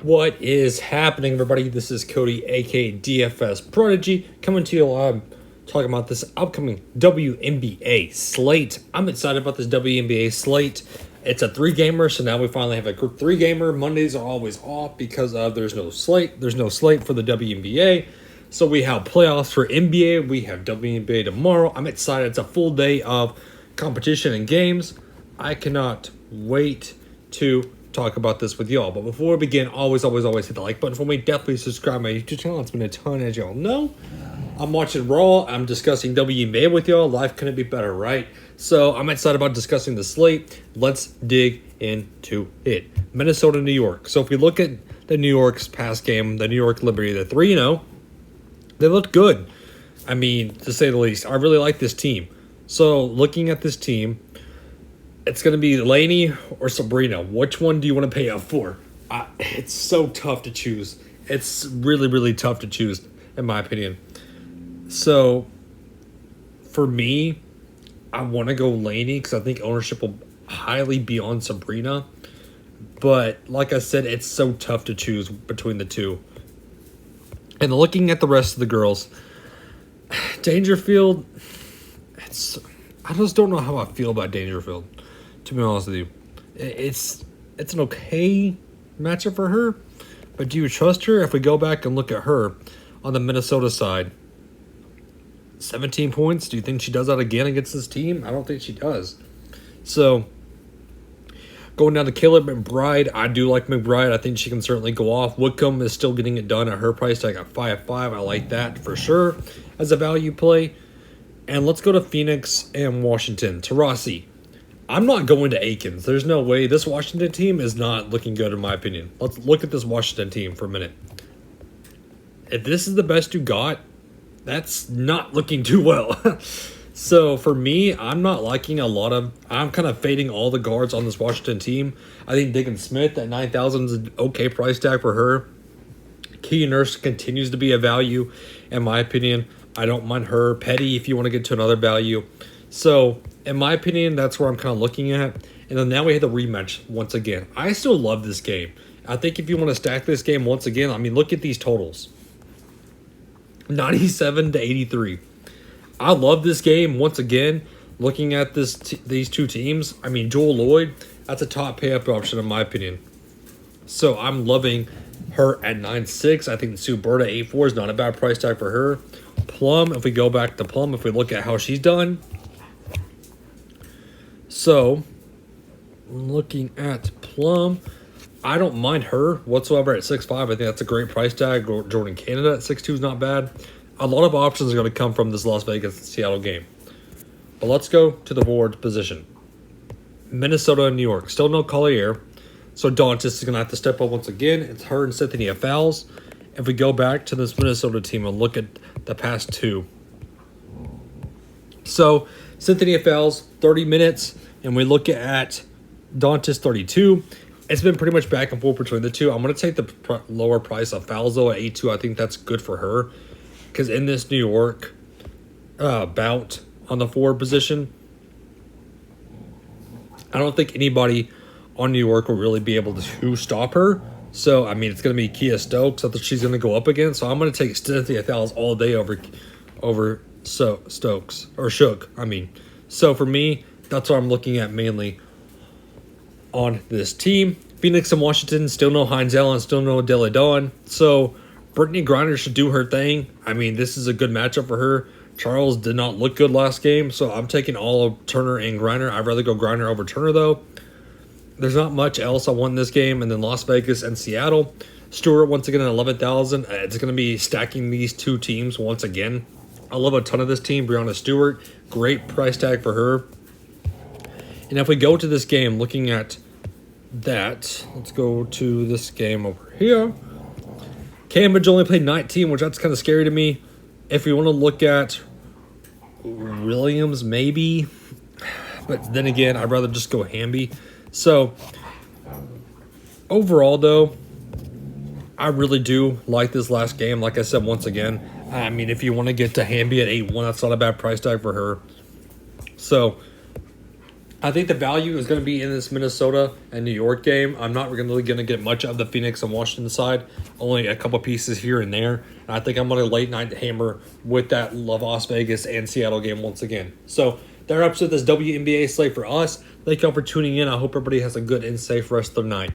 What is happening, everybody? This is Cody, aka DFS Prodigy, coming to you live talking about this upcoming WNBA slate. I'm excited about this WNBA slate. It's a 3-gamer, so now we finally have a group 3-gamer. Mondays are always off because there's no slate. There's no slate for the WNBA. So we have playoffs for NBA. We have WNBA tomorrow. I'm excited. It's a full day of competition and games. I cannot wait to talk about this with y'all. But before we begin, always hit the like button for me. Definitely subscribe to my YouTube channel. It's been a ton, as y'all know. I'm watching Raw. I'm discussing WNBA with y'all. Life couldn't be better, right? So I'm excited about discussing the slate. Let's dig into it. Minnesota, New York. So if we look at the New York's past game, the New York Liberty, they're 3-0. They looked good. I mean, to say the least. I really like this team. So looking at this team, it's going to be Lainey or Sabrina. Which one do you want to pay up for? It's so tough to choose. It's really tough to choose, in my opinion. So, for me, I want to go Lainey because I think ownership will highly be on Sabrina. But, like I said, it's so tough to choose between the two. And looking at the rest of the girls, Dangerfield, I just don't know how I feel about Dangerfield, to be honest with you. It's an okay matchup for her, but do you trust her? If we go back and look at her on the Minnesota side, 17 points. Do you think she does that again against this team? I don't think she does. So, going down to Caleb McBride, I do like McBride. I think she can certainly go off. Whitcomb is still getting it done at her price tag at 5-5. I like that for sure as a value play. And let's go to Phoenix and Washington. Taurasi. I'm not going to Aikens. There's no way. This Washington team is not looking good in my opinion. Let's look at this Washington team for a minute. If this is the best you got, that's not looking too well. So for me, I'm not liking I'm kind of fading all the guards on this Washington team. I think Diggin Smith at 9,000 is an okay price tag for her. Key Nurse continues to be a value, in my opinion. I don't mind her. Petty, if you want to get to another value. So, in my opinion, that's where I'm kind of looking at. And then now we have the rematch once again. I still love this game. I think if you want to stack this game once again, I mean, look at these totals. 97 to 83. I love this game once again. Looking at these two teams, I mean, Joel Lloyd, that's a top pay-up option in my opinion. So I'm loving her at 9.6. I think Sue Berta 8.4 is not a bad price tag for her. Plum, if we go back to Plum, if we look at how she's done. So, looking at Plum, I don't mind her whatsoever at 6.5. I think that's a great price tag. Jordan Canada at 6.2 is not bad. A lot of options are going to come from this Las Vegas-Seattle game. But let's go to the board position. Minnesota and New York. Still no Collier. So Dantis is going to have to step up once again. It's her and Cynthia Fowles. If we go back to this Minnesota team and look at the past two. So Cynthia Fowles, 30 minutes. And we look at Dantis, 32. It's been pretty much back and forth between the two. I'm going to take the lower price of Fowles, though, at 8.2. I think that's good for her. Because in this New York bout on the forward position, I don't think anybody on New York will really be able to stop her. So, I mean, it's going to be Kia Stokes that she's going to go up against. So, I'm going to take Cynthia Fowles all day over Stokes. Or Shook, I mean. So, for me, that's what I'm looking at mainly on this team. Phoenix and Washington, still no Hines Allen, still no Delle Donne. So, Brittany Griner should do her thing. I mean, this is a good matchup for her. Charles did not look good last game, so I'm taking all of Turner and Griner. I'd rather go Griner over Turner, though. There's not much else I want in this game. And then Las Vegas and Seattle. Stewart, once again, at 11,000. It's going to be stacking these two teams once again. I love a ton of this team. Breonna Stewart, great price tag for her. And if we go to this game, looking at that, let's go to this game over here. Cambridge only played 19, which that's kind of scary to me. If we want to look at Williams, maybe. But then again, I'd rather just go Hamby. So, overall, though, I really do like this last game. Like I said, once again, I mean, if you want to get to Hamby at 8-1, that's not a bad price tag for her. So, I think the value is going to be in this Minnesota and New York game. I'm not really going to get much of the Phoenix and Washington side, only a couple pieces here and there. And I think I'm going to late night hammer with that Las Vegas and Seattle game once again. So that wraps up this WNBA slate for us. Thank y'all for tuning in. I hope everybody has a good and safe rest of the night.